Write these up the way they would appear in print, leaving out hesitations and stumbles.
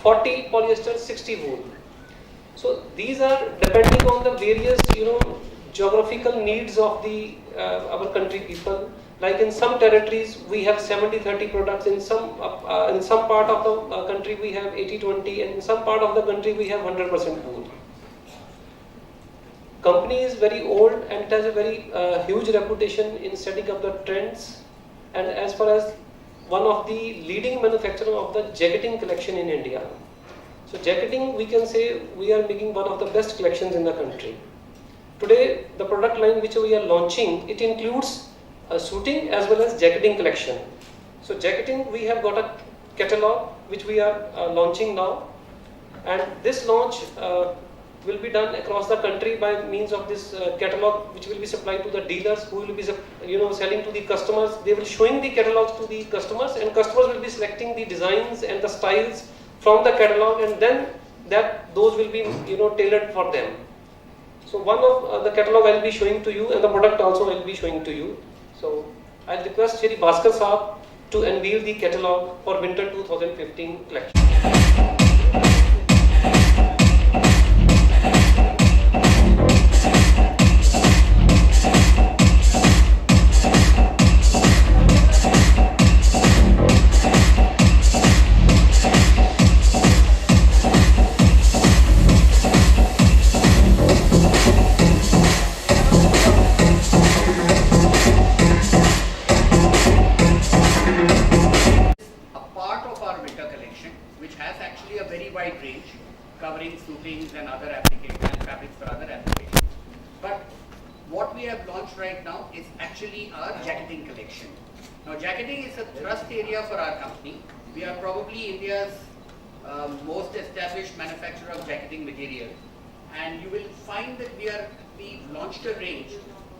40 polyester, 60 wool. So these are depending on the various geographical needs of the our country people. Like in some territories we have 70-30 products, in some part of the country we have 80-20, and in some part of the country we have 100% wool. Company is very old and it has a very huge reputation in setting up the trends, and as far as one of the leading manufacturer of the jacketing collection in India. So jacketing, we can say we are making one of the best collections in the country. Today the product line which we are launching, it includes a suiting as well as jacketing collection. So jacketing, we have got a catalog which we are launching now, and this launch will be done across the country by means of this catalog, which will be supplied to the dealers who will be selling to the customers. They will showing the catalogs to the customers, and customers will be selecting the designs and the styles from the catalog, and then those will be tailored for them. So one of the catalog I will be showing to you, and the product also I will be showing to you. So I will request Shri Bhaskar Saab to unveil the catalog for winter 2015 collection. Covering suitings and other applications and fabrics for other applications. But what we have launched right now is actually our jacketing collection. Now jacketing is a thrust area for our company. We are probably India's most established manufacturer of jacketing material, and you will find that we launched a range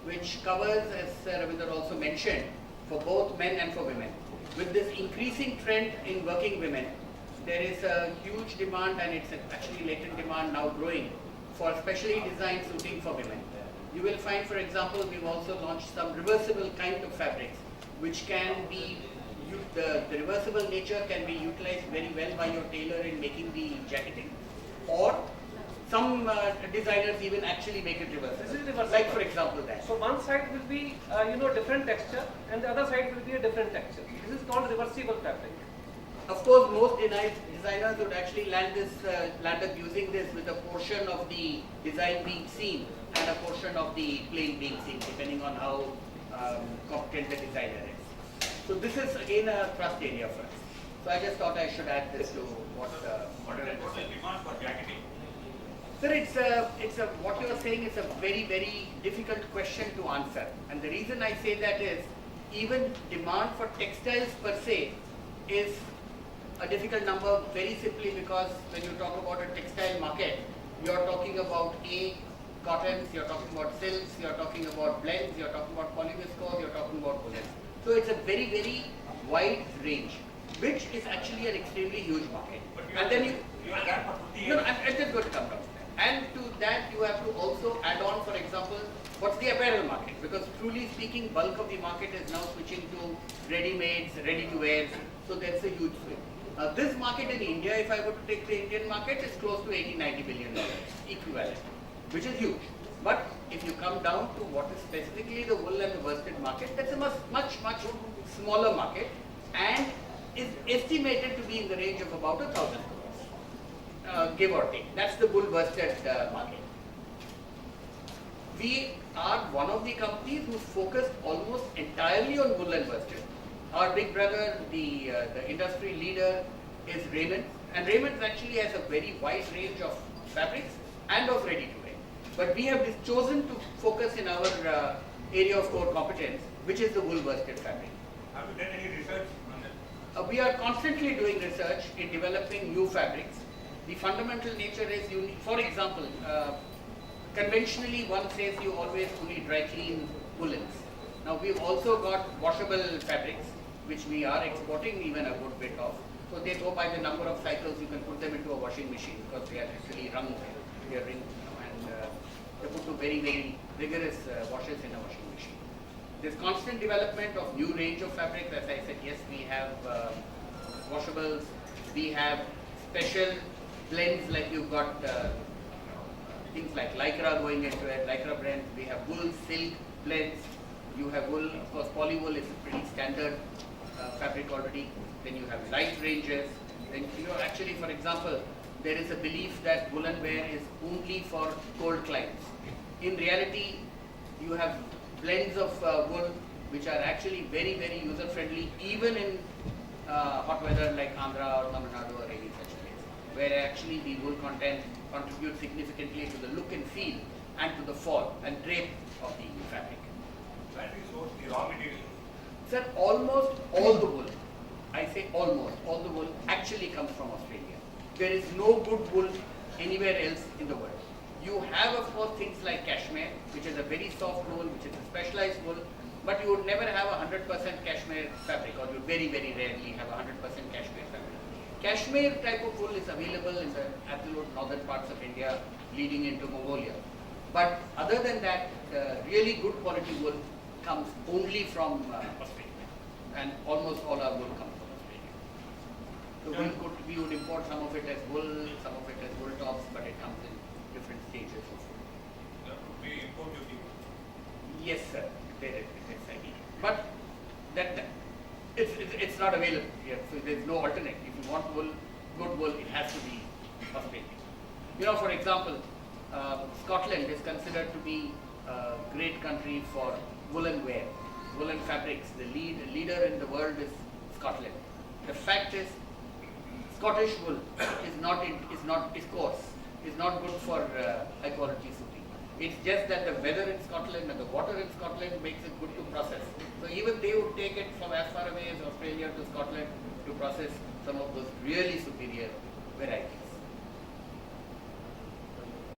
which covers, as Ravinder also mentioned, for both men and for women. With this increasing trend in working women, there is a huge demand, and it's actually latent demand now growing for specially designed suiting for women. You will find, for example, we've also launched some reversible kind of fabrics, which can be, the reversible nature can be utilized very well by your tailor in making the jacketing, or some designers even actually make it reversible. This is reversible. Like for example that. So one side will be different texture, and the other side will be a different texture. This is called reversible fabric. Of course, most designers would actually land up using this with a portion of the design being seen and a portion of the plain being seen, depending on how competent the designer is. So this is again a thrust area for us. So I just thought I should add this to what What is the demand for jacketing? Sir, what you are saying is a very, very difficult question to answer. And the reason I say that is, even demand for textiles per se is a difficult number, very simply because when you talk about a textile market, you are talking about cottons, you are talking about silks, you are talking about blends, you are talking about polyviscose, you are talking about woolens. So it's a very, very wide range, which is actually an extremely huge market. And then you are that for 50 years. No, I'm just going to come down. And to that you have to also add on, for example, what's the apparel market? Because truly speaking, bulk of the market is now switching to ready-mades, ready-to-wear. So there's a huge swing. This market in India, if I were to take the Indian market, is close to $80-90 billion equivalent, which is huge. But if you come down to what is specifically the wool and the worsted market, that's a much smaller market, and is estimated to be in the range of about 1,000 crores, give or take. That's the wool worsted market. We are one of the companies who's focused almost entirely on wool and worsted. Our big brother, the industry leader, is Raymond, and Raymond actually has a very wide range of fabrics and of ready-to-wear. But we have chosen to focus in our area of core competence, which is the wool worsted fabric. Have you done any research on that? We are constantly doing research in developing new fabrics. The fundamental nature is, for example, conventionally one says you always only dry clean woolens. Now we've also got washable fabrics, which we are exporting even a good bit of. So they go by the number of cycles you can put them into a washing machine, because they are actually wrung, and they put to very, very rigorous washes in a washing machine. There's constant development of new range of fabrics. As I said, yes, we have washables, we have special blends, like you've got things like Lycra going into it, Lycra blends. We have wool, silk blends. You have wool, of course, polywool is a pretty standard fabric already. Then you have light ranges. Then, actually, for example, there is a belief that woolen wear is only for cold climates. In reality, you have blends of wool which are actually very, very user-friendly, even in hot weather like Andhra or Tamil Nadu or any such place, where actually the wool content contributes significantly to the look and feel and to the fall and drape of the fabric. Where do you source the raw material? Sir, almost all the wool, I say almost all the wool actually comes from Australia. There is no good wool anywhere else in the world. You have, of course, things like cashmere, which is a very soft wool, which is a specialized wool, but you would never have 100% cashmere fabric, or you very, very rarely have 100% cashmere fabric. Cashmere type of wool is available in the absolute northern parts of India, leading into Mongolia. But other than that, really good quality wool comes only from Australia, and almost all our wool comes from Australia. So we would import some of it as wool, some of it as wool tops, but it comes in different stages of wool. There could be import duty. Yes, sir. There is idea. But it's not available here, so there's no alternate. If you want wool, good wool, it has to be Australian. For example, Scotland is considered to be a great country for woolen wear, woolen fabrics. The leader in the world is Scotland. The fact is, Scottish wool is coarse, is not good for high quality suiting. It's just that the weather in Scotland and the water in Scotland makes it good to process. So even they would take it from as far away as Australia to Scotland to process some of those really superior